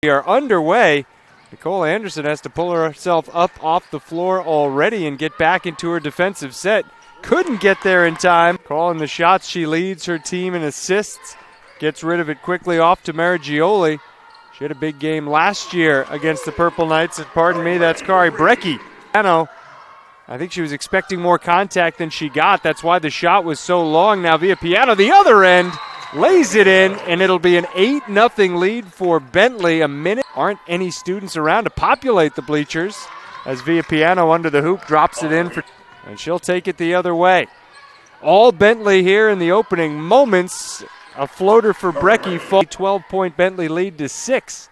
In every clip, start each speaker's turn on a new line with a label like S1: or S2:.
S1: We are underway. Nicole Anderson has to pull herself up off the floor already and get back into her defensive set. Couldn't get there in time. Calling the shots, she leads her team in assists. Gets rid of it quickly off to Marigioli. She had a big game last year against the Purple Knights. And pardon me, that's Kari Brecky. I think she was expecting more contact than she got. That's why the shot was so long. Now Viapiano, the other end, lays it in, and it'll be an 8-0 lead for Bentley. A minute. Aren't any students around to populate the bleachers as Viapiano under the hoop drops it in, and she'll take it the other way. All Bentley here in the opening moments. A floater for Brecky. 12-point Bentley lead to 6.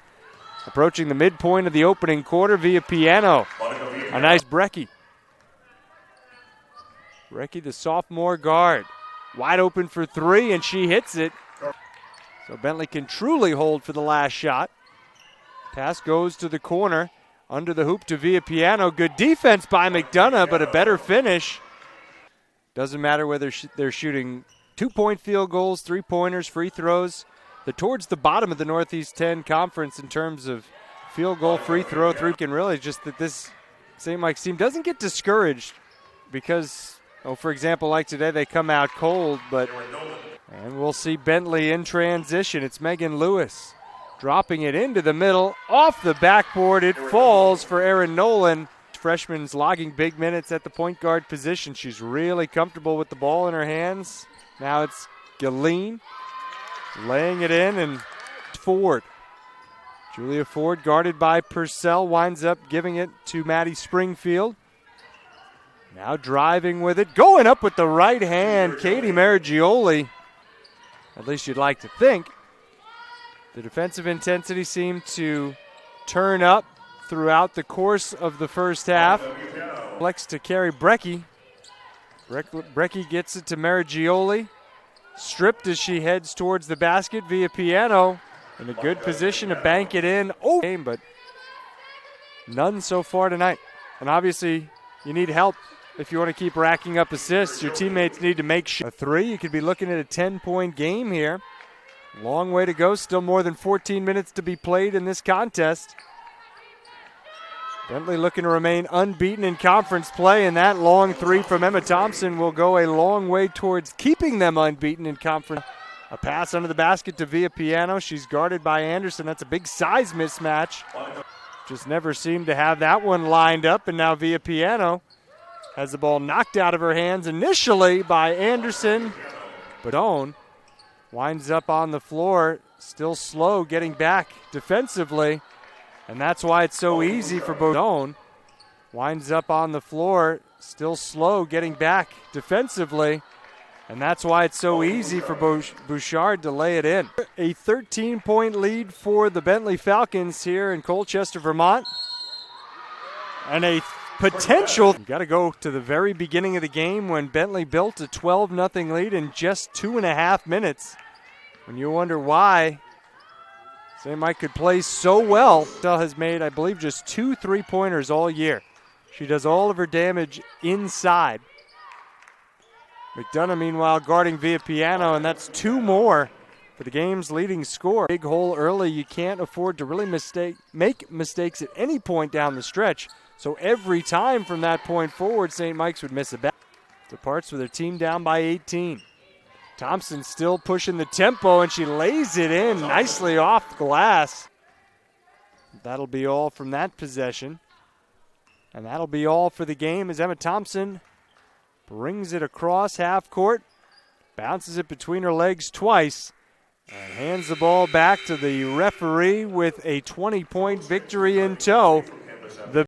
S1: Approaching the midpoint of the opening quarter, Viapiano. A nice Brecky. Brecky, the sophomore guard. Wide open for 3, and she hits it. So Bentley can truly hold for the last shot. Pass goes to the corner. Under the hoop to Viapiano. Good defense by McDonough, but a better finish. Doesn't matter whether they're shooting 2-point field goals, 3-pointers, free throws. They're towards the bottom of the Northeast 10 Conference in terms of field goal, free throw, and really just that this St. Mike's team doesn't get discouraged because, for example, like today, they come out cold, and we'll see Bentley in transition. It's Megan Lewis dropping it into the middle. Off the backboard, it falls for Erin Nolan. Freshman's logging big minutes at the point guard position. She's really comfortable with the ball in her hands. Now it's Galeen laying it in, and Ford. Julia Ford, guarded by Purcell, winds up giving it to Maddie Springfield. Now driving with it, going up with the right hand, Katie Marigioli. At least you'd like to think. The defensive intensity seemed to turn up throughout the course of the first half. Flex to carry Brecky. Brecky gets it to Marigioli. Stripped as she heads towards the basket. Viapiano in a good position to bank it in. But none so far tonight. And obviously, you need help if you want to keep racking up assists. Your teammates need to make a 3. You could be looking at a 10-point game here. Long way to go. Still more than 14 minutes to be played in this contest. Bentley looking to remain unbeaten in conference play, and that long 3 from Emma Thompson will go a long way towards keeping them unbeaten in conference. A pass under the basket to Viapiano. She's guarded by Anderson. That's a big size mismatch. Just never seemed to have that one lined up, and now Viapiano has the ball knocked out of her hands initially by Anderson. Badone winds up on the floor, still slow getting back defensively. And that's why it's so easy for Bodone. Winds up on the floor, still slow getting back defensively. And that's why it's so easy for Bouchard to lay it in. A 13-point lead for the Bentley Falcons here in Colchester, Vermont. And a potential. You've got to go to the very beginning of the game when Bentley built a 12-0 lead in just 2.5 minutes. When you wonder why St. Mike could play so well. Bell has made, I believe, just 2 3-pointers all year. She does all of her damage inside. McDonough, meanwhile, guarding Viapiano, and that's 2 more for the game's leading scorer. Big hole early. You can't afford to really make mistakes at any point down the stretch. So every time from that point forward, St. Mike's would miss a bat. Departs with her team down by 18. Thompson still pushing the tempo, and she lays it in nicely off glass. That'll be all from that possession. And that'll be all for the game as Emma Thompson brings it across half court, bounces it between her legs twice, and hands the ball back to the referee with a 20-point victory in tow.